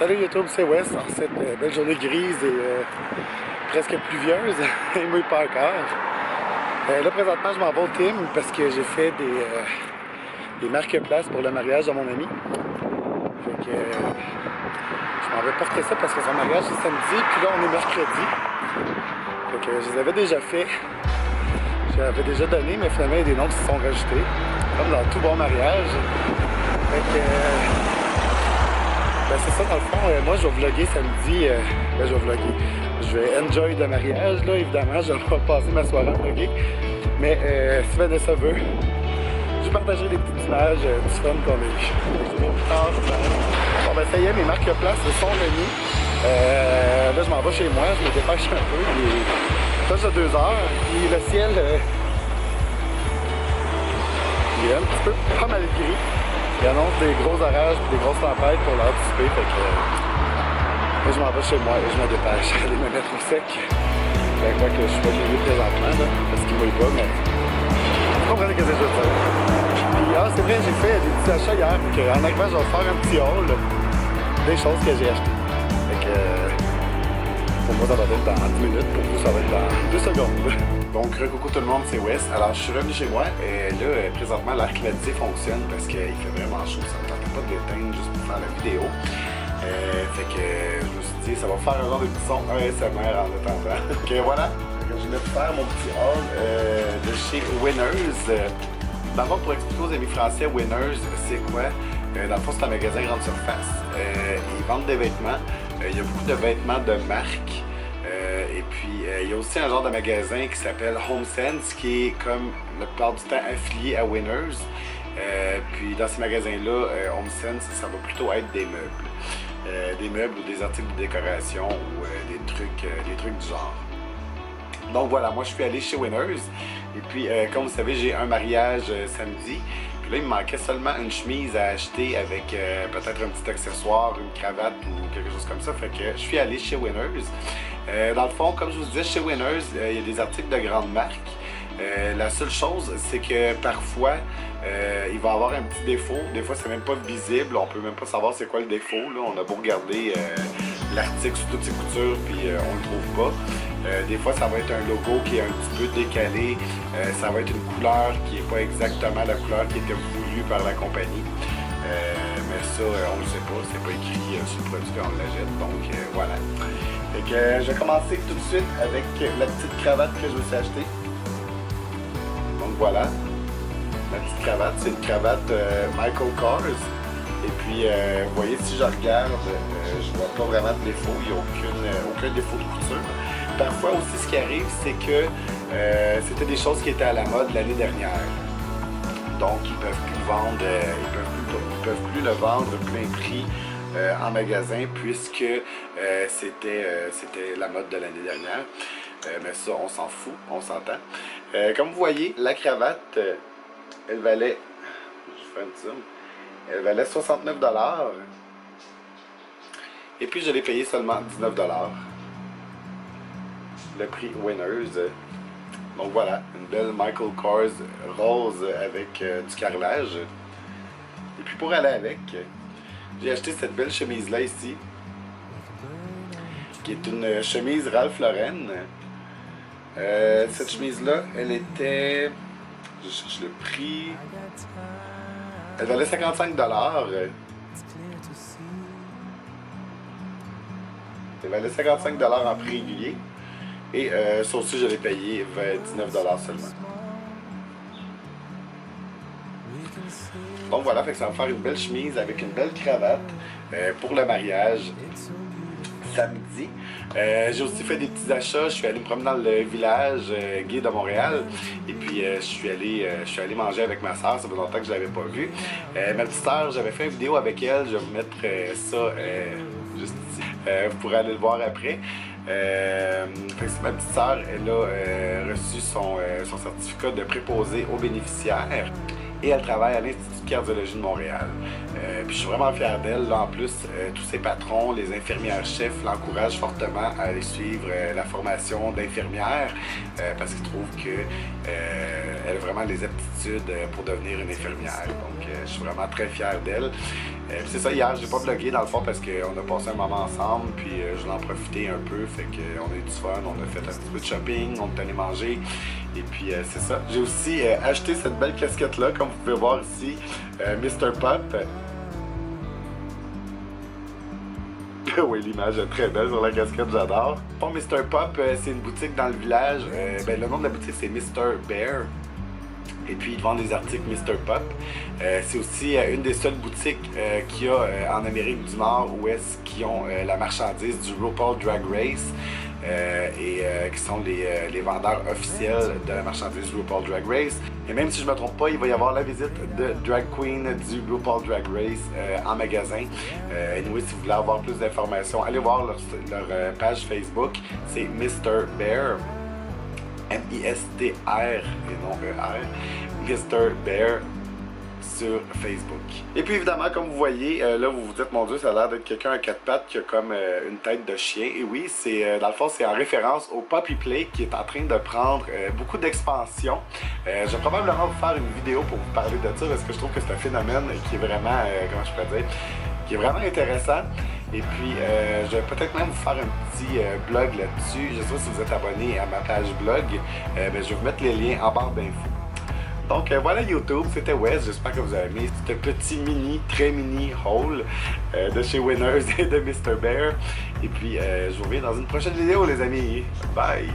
Salut YouTube, c'est Wes. En cette belle journée grise et presque pluvieuse, il ne mouille pas encore. Là présentement je m'en vais au Tim parce que j'ai fait des marque-places pour le mariage de mon ami. Fait que je m'en vais porter ça parce que son mariage est samedi, puis là on est mercredi. Fait que je les avais déjà fait. J'avais déjà donné, mais finalement il y a des noms qui se sont rajoutés. Comme dans tout bon mariage. Fait que ben c'est ça dans le fond, moi je vais vlogger samedi, je vais vlogger. Je vais enjoy le mariage là, évidemment, je vais pas passer ma soirée à vlogger. Mais si Vanessa veut, je partagerai des petites images du fun qu'on a eu. Bon ben ça y est, mes marque-places sont remis. Là je m'en vais chez moi, je me dépêche un peu, il est proche de 2 heures, puis le ciel il est un petit peu pas mal gris. Il annonce des gros orages et des grosses tempêtes pour l'heure du souper, fait que là, je m'en vais chez moi et je me dépêche d'aller me mettre au sec. Je crois que je suis pas chez lui présentement, là, parce qu'il mouille pas, mais vous comprenez ce que je veux dire. Puis, c'est vrai, j'ai fait des petits achats hier, donc en arrivant, je vais faire un petit haul des choses que j'ai achetées. Fait que pour moi, ça va être dans 10 minutes, pour vous, ça va être dans 2 secondes. Donc, coucou tout le monde, c'est Wes. Alors, je suis revenu chez moi et là, présentement, l'air climatisé fonctionne parce qu'il fait vraiment chaud. Ça ne me tentait pas de l'éteindre juste pour faire la vidéo. Fait que je me suis dit, ça va faire un genre de petit son ASMR en attendant. Donc, voilà, je vais faire mon petit haul de chez Winners. D'abord, pour expliquer aux amis français, Winners, c'est quoi? Dans le fond, c'est un magasin grande surface. Ils vendent des vêtements. Il y a beaucoup de vêtements de marque. Et puis, il y a aussi un genre de magasin qui s'appelle HomeSense, qui est comme la plupart du temps affilié à Winners. Puis, dans ces magasins-là, HomeSense, ça va plutôt être des meubles. Des meubles ou des articles de décoration ou des trucs du genre. Donc voilà, moi je suis allé chez Winners. Et puis, comme vous savez, j'ai un mariage samedi. Puis là, il me manquait seulement une chemise à acheter avec peut-être un petit accessoire, une cravate ou quelque chose comme ça. Fait que je suis allé chez Winners. Dans le fond, comme je vous disais, chez Winners, il y a des articles de grande marque. La seule chose, c'est que parfois, il va y avoir un petit défaut. Des fois, c'est même pas visible. On peut même pas savoir c'est quoi le défaut. Là. On a beau regarder l'article sous toutes ses coutures, puis on le trouve pas. Des fois, ça va être un logo qui est un petit peu décalé. Ça va être une couleur qui n'est pas exactement la couleur qui était voulue par la compagnie. Mais ça, on ne le sait pas. C'est pas écrit sur le produit qu'on l'achète. Donc, voilà. Fait que je vais commencer tout de suite avec la petite cravate que je me suis achetée. Donc voilà, la petite cravate, c'est une cravate Michael Kors. Et puis, vous voyez, si je regarde, je vois pas vraiment de défaut, il n'y a aucun défaut de couture. Parfois aussi, ce qui arrive, c'est que c'était des choses qui étaient à la mode l'année dernière. Donc, ils peuvent plus le vendre, ils peuvent plus le vendre plein prix en magasin puisque c'était la mode de l'année dernière. Mais ça, on s'en fout, on s'entend. Comme vous voyez, la cravate, elle valait, je fais un zoom, elle valait 69 $. Et puis, je l'ai payé seulement 19 $. Le prix Winners. Donc voilà, une belle Michael Kors rose avec du carrelage. Et puis, pour aller avec, j'ai acheté cette belle chemise-là ici, qui est une chemise Ralph Lauren. Cette chemise-là, elle était... Je cherche le prix... Elle valait 55 $. Elle valait 55 $ en prix régulier. Et ça aussi, je l'ai payé 19 $ seulement. Donc voilà, fait que ça va me faire une belle chemise avec une belle cravate pour le mariage samedi. J'ai aussi fait des petits achats. Je suis allé me promener dans le village gay de Montréal. Et puis je suis allé manger avec ma soeur. Ça fait longtemps que je ne l'avais pas vue. Ma petite soeur, j'avais fait une vidéo avec elle. Je vais vous mettre ça juste ici. Vous pourrez aller le voir après. Ma petite soeur, elle a reçu son certificat de préposé aux bénéficiaires. Et elle travaille à l'Institut de cardiologie de Montréal. Puis je suis vraiment fier d'elle. Là, en plus, tous ses patrons, les infirmières-chefs, l'encouragent fortement à aller suivre la formation d'infirmière parce qu'ils trouvent qu'elle a vraiment les aptitudes pour devenir une infirmière. Donc, je suis vraiment très fier d'elle. C'est ça, hier, j'ai pas vlogué dans le fond parce qu'on a passé un moment ensemble, puis je voulais en profiter un peu, fait qu'on a eu du fun, on a fait un petit peu de shopping, on est allé manger, et puis c'est ça. J'ai aussi acheté cette belle casquette-là, comme vous pouvez voir ici, Mr. Pop. Oui, l'image est très belle sur la casquette, j'adore. Bon, Mr. Pop, c'est une boutique dans le village, le nom de la boutique c'est Mr. Bear. Et puis, ils vendent des articles Mr. Pop. C'est aussi une des seules boutiques qu'il y a en Amérique du Nord où est-ce qu'ils ont la marchandise du RuPaul Drag Race qui sont les vendeurs officiels de la marchandise RuPaul Drag Race. Et même si je ne me trompe pas, il va y avoir la visite de Drag Queen du RuPaul Drag Race en magasin. Anyway, si vous voulez avoir plus d'informations, allez voir leur page Facebook. C'est Mr. Bear. M-I-S-T-R et non E-R, Mr. Bear sur Facebook. Et puis évidemment, comme vous voyez, là vous vous dites, mon Dieu, ça a l'air d'être quelqu'un à quatre pattes qui a comme une tête de chien. Et oui, c'est dans le fond, c'est en référence au Poppy Play qui est en train de prendre beaucoup d'expansion. Je vais probablement vous faire une vidéo pour vous parler de ça parce que je trouve que c'est un phénomène qui est vraiment, comment je pourrais dire, qui est vraiment intéressant. Et puis, je vais peut-être même vous faire un petit blog là-dessus. Je ne sais pas si vous êtes abonné à ma page blog. Je vais vous mettre les liens en barre d'infos. Donc voilà YouTube, c'était Wes. J'espère que vous avez aimé ce petit très mini haul de chez Winners et de Mr. Bear. Et puis, je vous reviens dans une prochaine vidéo, les amis. Bye!